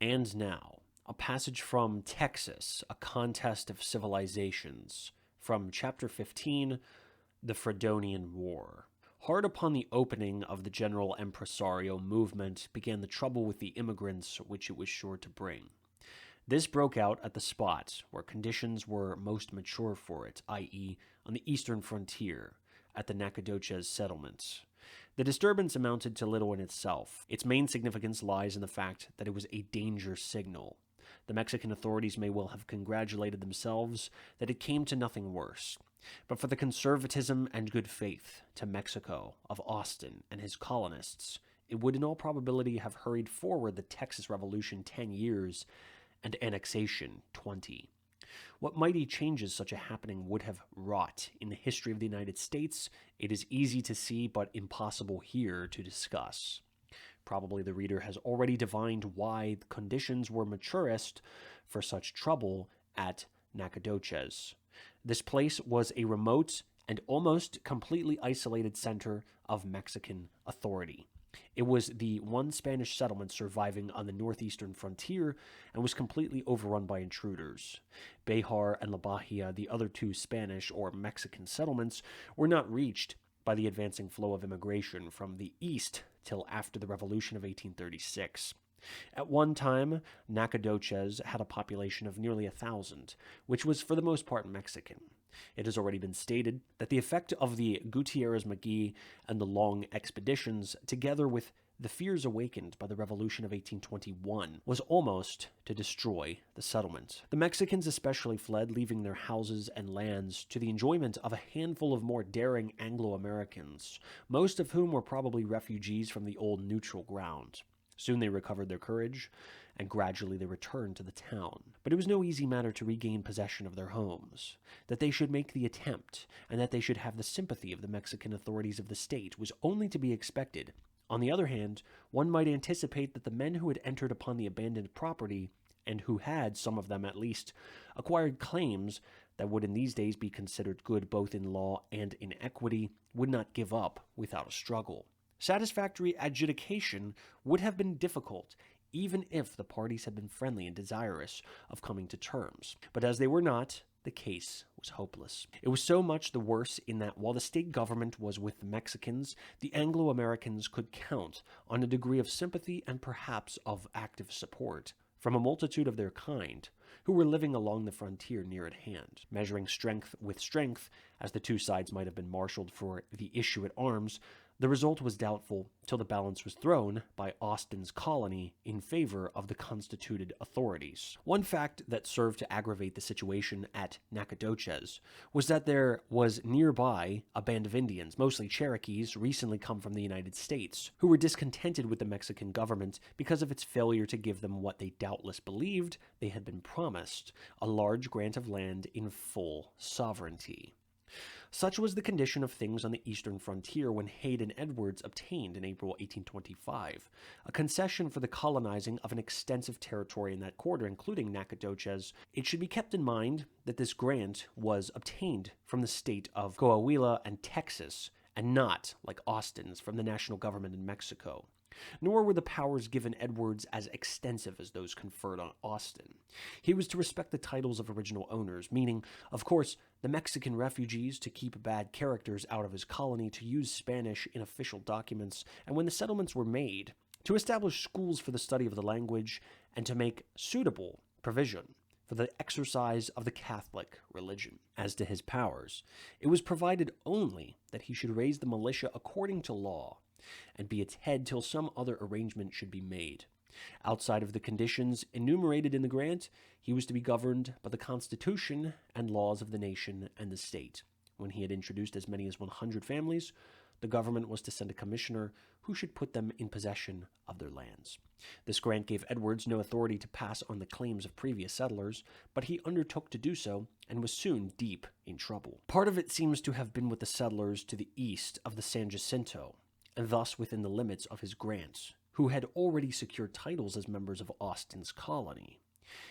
And now, a passage from Texas, A Contest of Civilizations, from Chapter 15, The Fredonian War. Hard upon the opening of the general impresario movement began the trouble with the immigrants which it was sure to bring. This broke out at the spot where conditions were most mature for it, i.e., on the eastern frontier, at the Nacogdoches settlement. The disturbance amounted to little in itself. Its main significance lies in the fact that it was a danger signal. The Mexican authorities may well have congratulated themselves that it came to nothing worse. But for the conservatism and good faith to Mexico of Austin and his colonists, it would in all probability have hurried forward the Texas Revolution 10 years and annexation 20. What mighty changes such a happening would have wrought in the history of the United States, it is easy to see but impossible here to discuss. Probably the reader has already divined why the conditions were maturest for such trouble at Nacogdoches. This place was a remote and almost completely isolated center of Mexican authority. It was the one Spanish settlement surviving on the northeastern frontier and was completely overrun by intruders. Béjar and La Bahia, the other two Spanish or Mexican settlements, were not reached by the advancing flow of immigration from the east till after the Revolution of 1836. At one time, Nacogdoches had a population of nearly 1,000, which was for the most part Mexican. It has already been stated that the effect of the Gutierrez-Magee and the long expeditions, together with the fears awakened by the Revolution of 1821, was almost to destroy the settlement. The Mexicans especially fled, leaving their houses and lands to the enjoyment of a handful of more daring Anglo-Americans, most of whom were probably refugees from the old neutral ground. Soon they recovered their courage, and gradually they returned to the town. But it was no easy matter to regain possession of their homes. That they should make the attempt, and that they should have the sympathy of the Mexican authorities of the state, was only to be expected. On the other hand, one might anticipate that the men who had entered upon the abandoned property, and who had, some of them at least, acquired claims that would in these days be considered good both in law and in equity, would not give up without a struggle. Satisfactory adjudication would have been difficult, even if the parties had been friendly and desirous of coming to terms. But as they were not, the case was hopeless. It was so much the worse in that while the state government was with the Mexicans, the Anglo-Americans could count on a degree of sympathy and perhaps of active support from a multitude of their kind, who were living along the frontier near at hand. Measuring strength with strength, as the two sides might have been marshaled for the issue at arms, the result was doubtful till the balance was thrown by Austin's colony in favor of the constituted authorities. One fact that served to aggravate the situation at Nacogdoches was that there was nearby a band of Indians, mostly Cherokees, recently come from the United States, who were discontented with the Mexican government because of its failure to give them what they doubtless believed they had been promised, a large grant of land in full sovereignty. Such was the condition of things on the eastern frontier when Hayden Edwards obtained in April 1825 a concession for the colonizing of an extensive territory in that quarter, including Nacogdoches. It should be kept in mind that this grant was obtained from the state of Coahuila and Texas, and not, like Austin's, from the national government in Mexico. Nor were the powers given Edwards as extensive as those conferred on Austin. He was to respect the titles of original owners, meaning, of course, the Mexican refugees to keep bad characters out of his colony, to use Spanish in official documents, and when the settlements were made, to establish schools for the study of the language, and to make suitable provision for the exercise of the Catholic religion. As to his powers, it was provided only that he should raise the militia according to law, and be its head till some other arrangement should be made. Outside of the conditions enumerated in the grant, he was to be governed by the Constitution and laws of the nation and the state. When he had introduced as many as 100 families, the government was to send a commissioner who should put them in possession of their lands. This grant gave Edwards no authority to pass on the claims of previous settlers, but he undertook to do so and was soon deep in trouble. Part of it seems to have been with the settlers to the east of the San Jacinto, and thus within the limits of his grants, who had already secured titles as members of Austin's colony.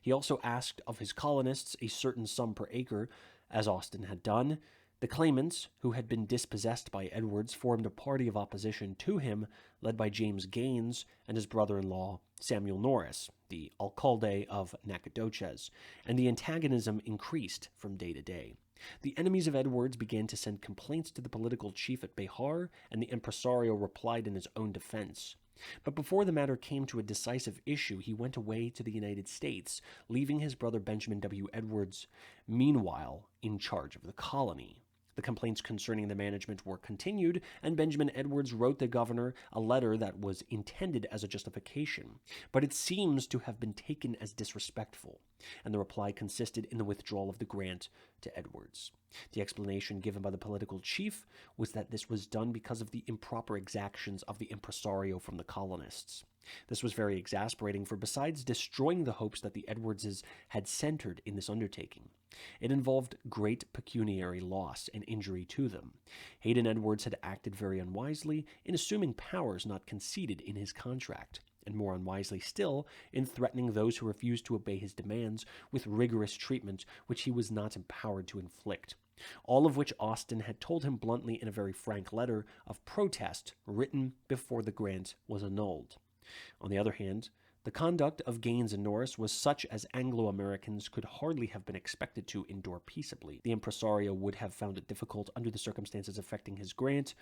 He also asked of his colonists a certain sum per acre, as Austin had done, The claimants, who had been dispossessed by Edwards, formed a party of opposition to him, led by James Gaines and his brother-in-law Samuel Norris, the alcalde of Nacogdoches, and the antagonism increased from day to day. The enemies of Edwards began to send complaints to the political chief at Behar, and the impresario replied in his own defense. But before the matter came to a decisive issue, he went away to the United States, leaving his brother Benjamin W. Edwards, meanwhile, in charge of the colony. The complaints concerning the management were continued, and Benjamin Edwards wrote the governor a letter that was intended as a justification, but it seems to have been taken as disrespectful, and the reply consisted in the withdrawal of the grant to Edwards. The explanation given by the political chief was that this was done because of the improper exactions of the impresario from the colonists. This was very exasperating, for besides destroying the hopes that the Edwardses had centered in this undertaking, it involved great pecuniary loss and injury to them. Hayden Edwards had acted very unwisely in assuming powers not conceded in his contract, and more unwisely still in threatening those who refused to obey his demands with rigorous treatment which he was not empowered to inflict. All of which Austin had told him bluntly in a very frank letter of protest written before the grant was annulled. On the other hand, the conduct of Gaines and Norris was such as Anglo-Americans could hardly have been expected to endure peaceably. The impresario would have found it difficult, under the circumstances affecting his grant,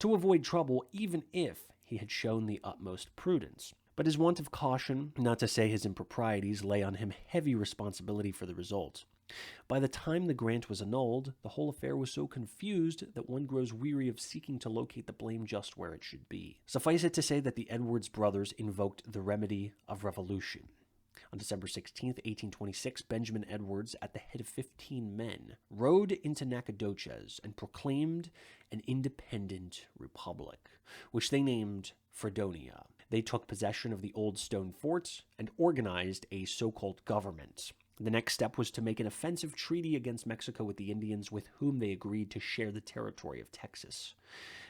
to avoid trouble even if he had shown the utmost prudence. But his want of caution, not to say his improprieties, lay on him heavy responsibility for the result. By the time the grant was annulled, the whole affair was so confused that one grows weary of seeking to locate the blame just where it should be. Suffice it to say that the Edwards brothers invoked the remedy of revolution. On December 16, 1826, Benjamin Edwards, at the head of 15 men, rode into Nacogdoches and proclaimed an independent republic, which they named Fredonia. They took possession of the old stone fort and organized a so-called government. The next step was to make an offensive treaty against Mexico with the Indians, with whom they agreed to share the territory of Texas.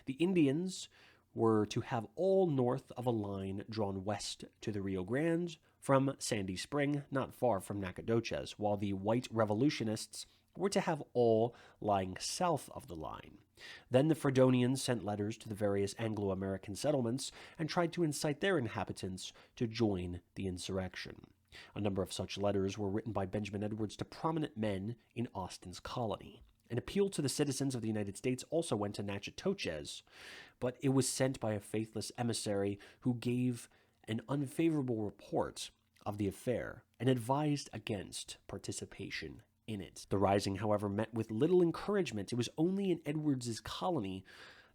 The Indians were to have all north of a line drawn west to the Rio Grande from Sandy Spring, not far from Nacogdoches, while the white revolutionists were to have all lying south of the line. Then the Fredonians sent letters to the various Anglo-American settlements and tried to incite their inhabitants to join the insurrection. A number of such letters were written by Benjamin Edwards to prominent men in Austin's colony. An appeal to the citizens of the United States also went to Nacogdoches, but it was sent by a faithless emissary who gave an unfavorable report of the affair and advised against participation in it. The rising, however, met with little encouragement. It was only in Edwards's colony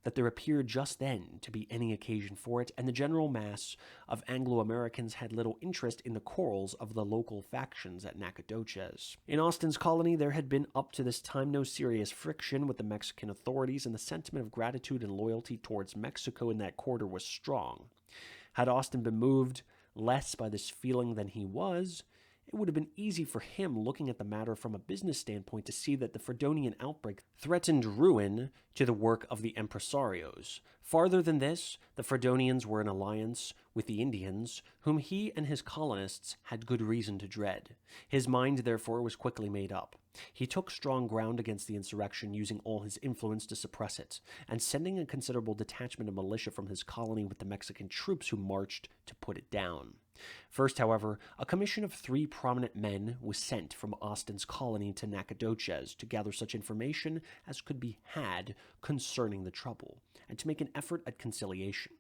that there appeared just then to be any occasion for it, and the general mass of Anglo-Americans had little interest in the quarrels of the local factions at Nacogdoches. In Austin's colony, there had been up to this time no serious friction with the Mexican authorities, and the sentiment of gratitude and loyalty towards Mexico in that quarter was strong. Had Austin been moved less by this feeling than he was, it would have been easy for him, looking at the matter from a business standpoint, to see that the Fredonian outbreak threatened ruin to the work of the impresarios. Farther than this, the Fredonians were in alliance with the Indians, whom he and his colonists had good reason to dread. His mind, therefore, was quickly made up. He took strong ground against the insurrection, using all his influence to suppress it, and sending a considerable detachment of militia from his colony with the Mexican troops who marched to put it down. First, however, a commission of 3 prominent men was sent from Austin's colony to Nacogdoches to gather such information as could be had concerning the trouble, and to make an effort at conciliation.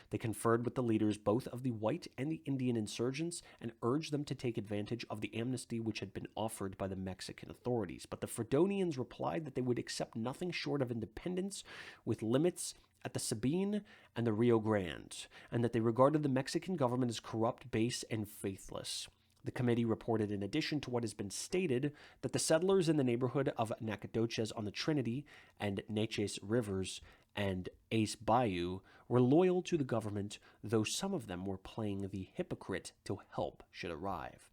They conferred with the leaders both of the white and the Indian insurgents and urged them to take advantage of the amnesty which had been offered by the Mexican authorities. But the Fredonians replied that they would accept nothing short of independence, with limits at the Sabine and the Rio Grande, and that they regarded the Mexican government as corrupt, base, and faithless. The committee reported, in addition to what has been stated, that the settlers in the neighborhood of Nacogdoches on the Trinity and Neches Rivers and Ace Bayou were loyal to the government, though some of them were playing the hypocrite till help should arrive.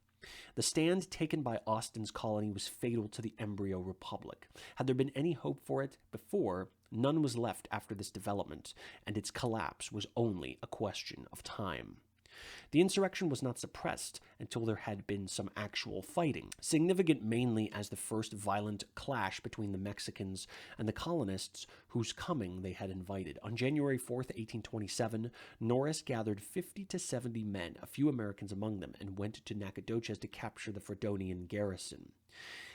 The stand taken by Austin's colony was fatal to the embryo republic. Had there been any hope for it before, none was left after this development, and its collapse was only a question of time. The insurrection was not suppressed until there had been some actual fighting, significant mainly as the first violent clash between the Mexicans and the colonists whose coming they had invited. On January 4th, 1827, Norris gathered 50 to 70 men, a few Americans among them, and went to Nacogdoches to capture the Fredonian garrison.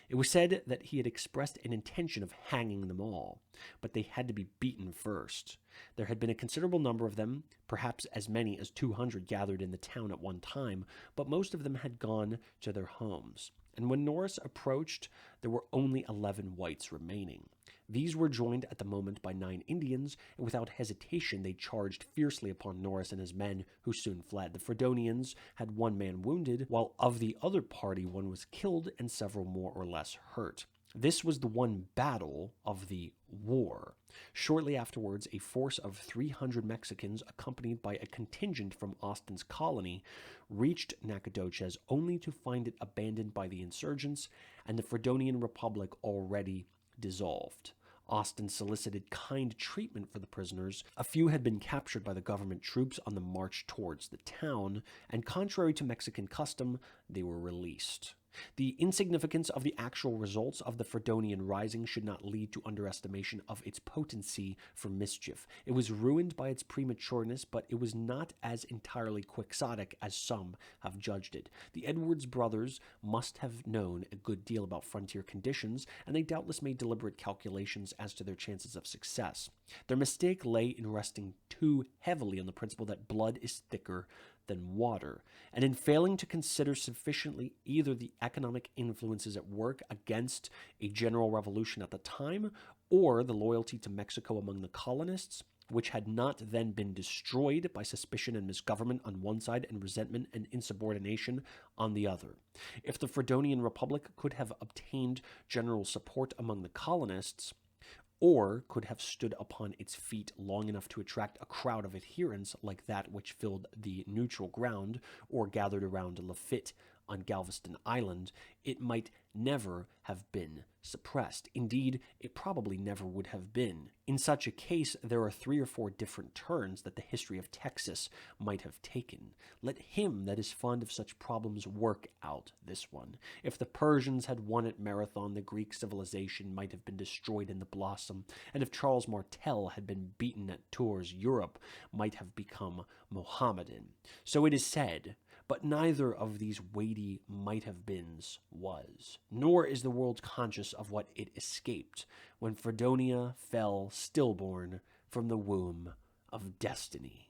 It was said that he had expressed an intention of hanging them all, but they had to be beaten first. There had been a considerable number of them, perhaps as many as 200 gathered in the town at one time, but most of them had gone to their homes. And when Norris approached, there were only 11 whites remaining. These were joined at the moment by 9 Indians, and without hesitation they charged fiercely upon Norris and his men, who soon fled. The Fredonians had 1 man wounded, while of the other party 1 was killed and several more or less hurt. This was the one battle of the war. Shortly afterwards, a force of 300 Mexicans, accompanied by a contingent from Austin's colony, reached Nacogdoches only to find it abandoned by the insurgents and the Fredonian Republic already dissolved. Austin solicited kind treatment for the prisoners. A few had been captured by the government troops on the march towards the town, and contrary to Mexican custom, they were released. The insignificance of the actual results of the Fredonian rising should not lead to underestimation of its potency for mischief. It was ruined by its prematureness, but it was not as entirely quixotic as some have judged it. The Edwards brothers must have known a good deal about frontier conditions, and they doubtless made deliberate calculations as to their chances of success. Their mistake lay in resting too heavily on the principle that blood is thicker than water, and in failing to consider sufficiently either the economic influences at work against a general revolution at the time, or the loyalty to Mexico among the colonists, which had not then been destroyed by suspicion and misgovernment on one side and resentment and insubordination on the other. If the Fredonian Republic could have obtained general support among the colonists, or could have stood upon its feet long enough to attract a crowd of adherents like that which filled the neutral ground or gathered around Lafitte on Galveston Island, it might never have been suppressed. Indeed, it probably never would have been. In such a case, there are 3 or 4 different turns that the history of Texas might have taken. Let him that is fond of such problems work out this one. If the Persians had won at Marathon, the Greek civilization might have been destroyed in the blossom, and if Charles Martel had been beaten at Tours, Europe might have become Mohammedan. So it is said, but neither of these weighty might-have-beens was, nor is the world conscious of what it escaped when Fredonia fell stillborn from the womb of destiny.